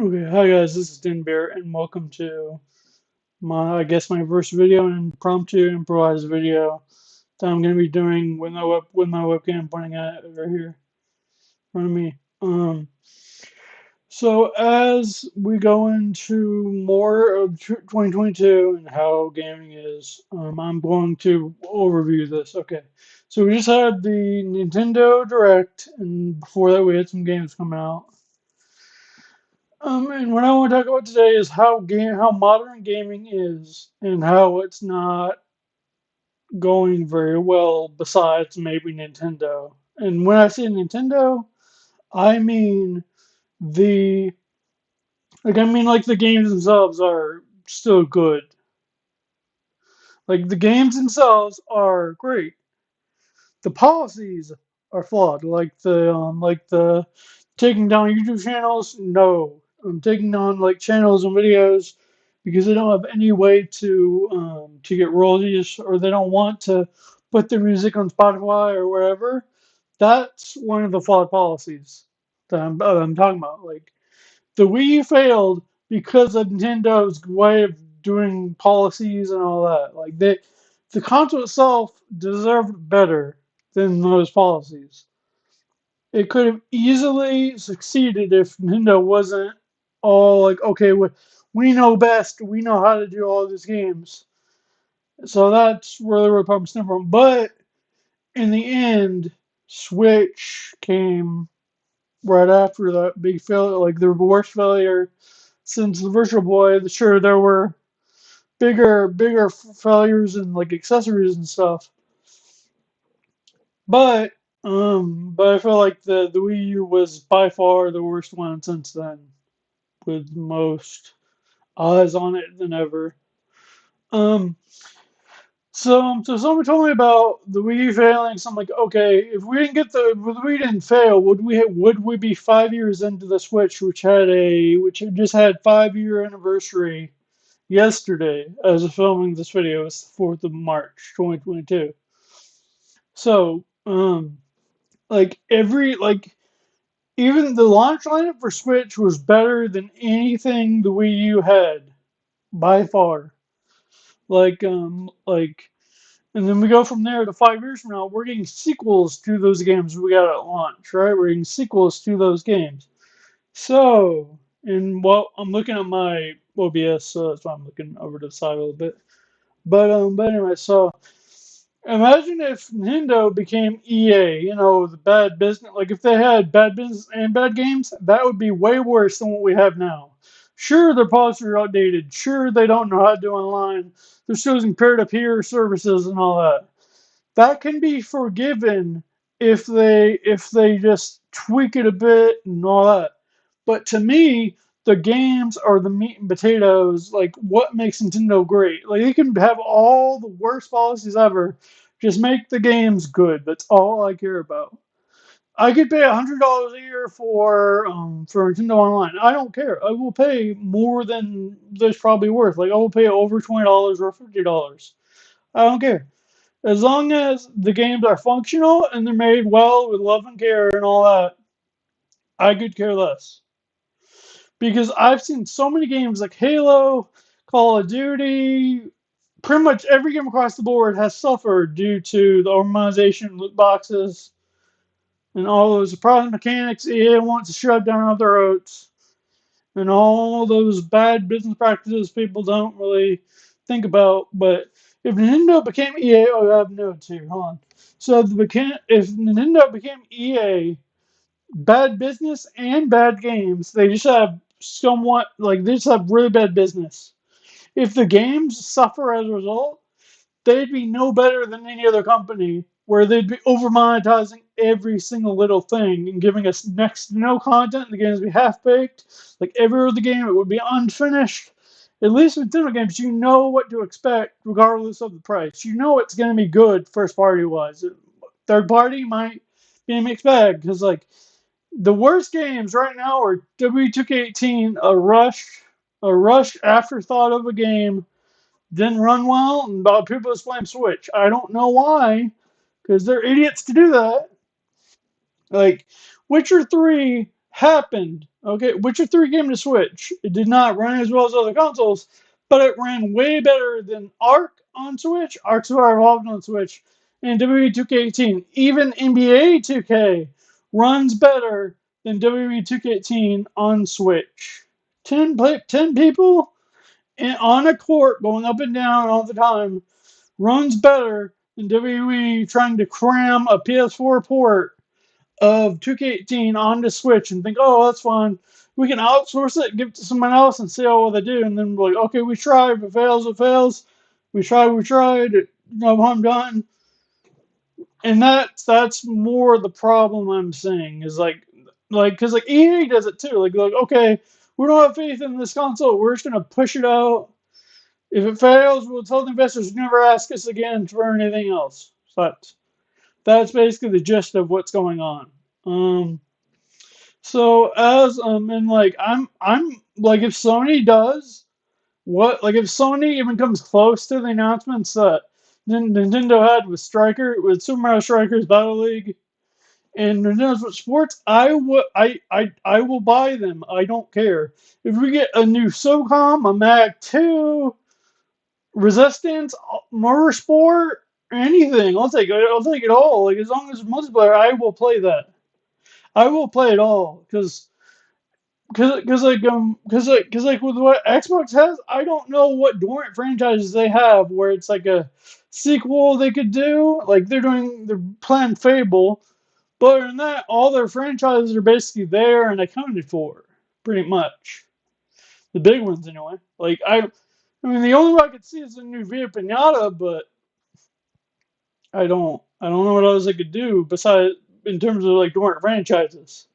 Okay, hi guys, this is Dynbear, and welcome to my first video, an impromptu improvised video that I'm going to be doing with my webcam pointing at it right here in front of me. So as we go into more of 2022 and how gaming is, I'm going to overview this. Okay, so we just had the Nintendo Direct, and before that we had some games coming out. And what I want to talk about today is how modern gaming is and how it's not going very well. Besides maybe Nintendo, and when I say Nintendo, I mean the like the games themselves are still good. Like the games themselves are great. The policies are flawed. Like the taking down YouTube channels. No, I'm taking down like channels and videos because they don't have any way to get royalties, or they don't want to put their music on Spotify or wherever. That's one of the flawed policies that I'm talking about. Like the Wii U failed because of Nintendo's way of doing policies and all that. The console itself deserved better than those policies. It could have easily succeeded if Nintendo wasn't all like, okay, we know best, we know how to do all these games. So that's where the problem stemmed from. But in the end, Switch came right after that big failure, like the worst failure since the Virtual Boy. Sure, there were bigger failures and like accessories and stuff, but but I feel like the Wii U was by far the worst one since then, with most eyes on it than ever. Um, so someone told me about the Wii U failing. So I'm like, okay, if we didn't fail, would we be 5 years into the Switch, which had just had 5 year anniversary yesterday as of filming this video? It's the 4th of March, 2022. So like even the launch lineup for Switch was better than anything the Wii U had by far. Like and then we go from there to 5 years from now. We're getting sequels to those games we got at launch, right? We're getting sequels to those games. So, and well, I'm looking at my OBS, so that's why I'm looking over to the side a little bit. But anyway, so imagine if Nintendo became EA, the bad business. Like if they had bad business and bad games, that would be way worse than what we have now. Sure, their policies are outdated. Sure, they don't know how to do online. They're still using peer-to-peer services and all that. That can be forgiven if they just tweak it a bit and all that. But to me, the games are the meat and potatoes. Like what makes Nintendo great? Like you can have all the worst policies ever, just make the games good. That's all I care about. I could pay $100 a year for Nintendo Online. I don't care. I will pay more than there's probably worth. Like I will pay over $20 or $50. I don't care. As long as the games are functional and they're made well with love and care and all that, I could care less. Because I've seen so many games like Halo, Call of Duty, pretty much every game across the board has suffered due to the organization, loot boxes, and all those surprise mechanics EA wants to shove down our throats, and all those bad business practices people don't really think about. But if Nintendo became EA, oh, I have notes here. Hold on. So if Nintendo became EA, bad business and bad games, they just have somewhat like they just have really bad business. If the games suffer as a result, they'd be no better than any other company where they'd be over monetizing every single little thing and giving us next to no content. The games would be half baked. Like every other game, it would be unfinished. At least with Nintendo games, you know what to expect regardless of the price. You know it's going to be good first party wise. Third party might be a mixed bag because like the worst games right now are W2K18, a rush afterthought of a game, didn't run well, and about people just blame Switch. I don't know why, because they're idiots to do that. Like, Witcher 3 happened. Okay, Witcher 3 came to Switch. It did not run as well as other consoles, but it ran way better than Ark on Switch, Ark Survival Evolved on Switch, and WWE 2K18. Even NBA 2K runs better than WWE 2K18 on Switch. 10 people on a court going up and down all the time runs better than WWE trying to cram a PS4 port of 2K18 onto Switch and think, oh, that's fun. We can outsource it, give it to someone else, and see how well they do. And then we're like, okay, we tried. If it fails, it fails. We tried. No harm done. And that's more the problem I'm seeing is because EA does it too. Like, okay, we don't have faith in this console. We're just gonna push it out. If it fails, we'll tell the investors never ask us again for anything else. So that's basically the gist of what's going on. Um, So as and like I'm like if Sony does what like if Sony even comes close to the announcements that Nintendo had with Super Mario Strikers Battle League and Nintendo Switch Sports, I will buy them. I don't care if we get a new SOCOM, a Mag 2, Resistance, Motorsport, anything. I'll take it. I'll take it all. Like as long as it's multiplayer, I will play that. I will play it all because with what Xbox has, I don't know what dormant franchises they have where it's like a sequel they could do. Like they're playing Fable, but other than that, all their franchises are basically there and accounted for, pretty much. The big ones anyway. I mean, the only one I could see is a new Via Pinata, but I don't know what else they could do besides in terms of like dormant franchises.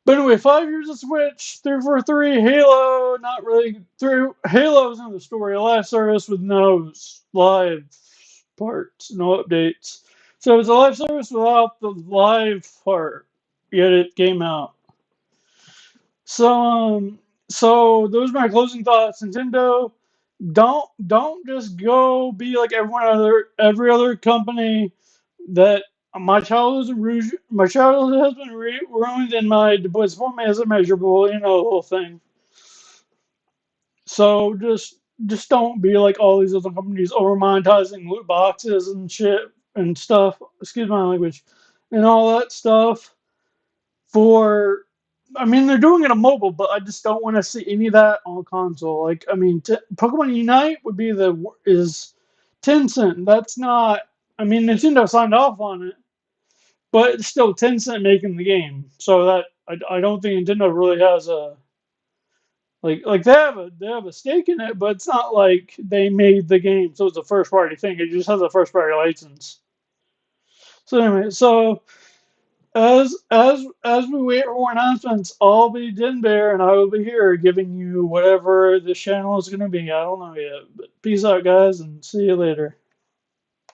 But anyway, 5 years of Switch, 343, Halo, not really. Through Halo's in the story, a live service with no live parts, no updates. So it's a live service without the live part. Yet it came out. So so those are my closing thoughts. Nintendo, don't just go be like every other company that my childhood has been ruined and my disappointment is immeasurable, the whole thing. So just don't be like all these other companies over monetizing loot boxes and shit and stuff. Excuse my language, and all that stuff. For I mean, they're doing it on mobile, but I just don't want to see any of that on console. Like, I mean, Pokemon Unite would be is Tencent. That's not. I mean, Nintendo signed off on it, but it's still Tencent making the game. So that I don't think Nintendo really has a they have a stake in it, but it's not like they made the game, so it's a first party thing. It just has a first party license. So anyway, so as we wait for more announcements, I'll be Dynbear and I will be here giving you whatever this channel is going to be. I don't know yet, but peace out, guys, and see you later.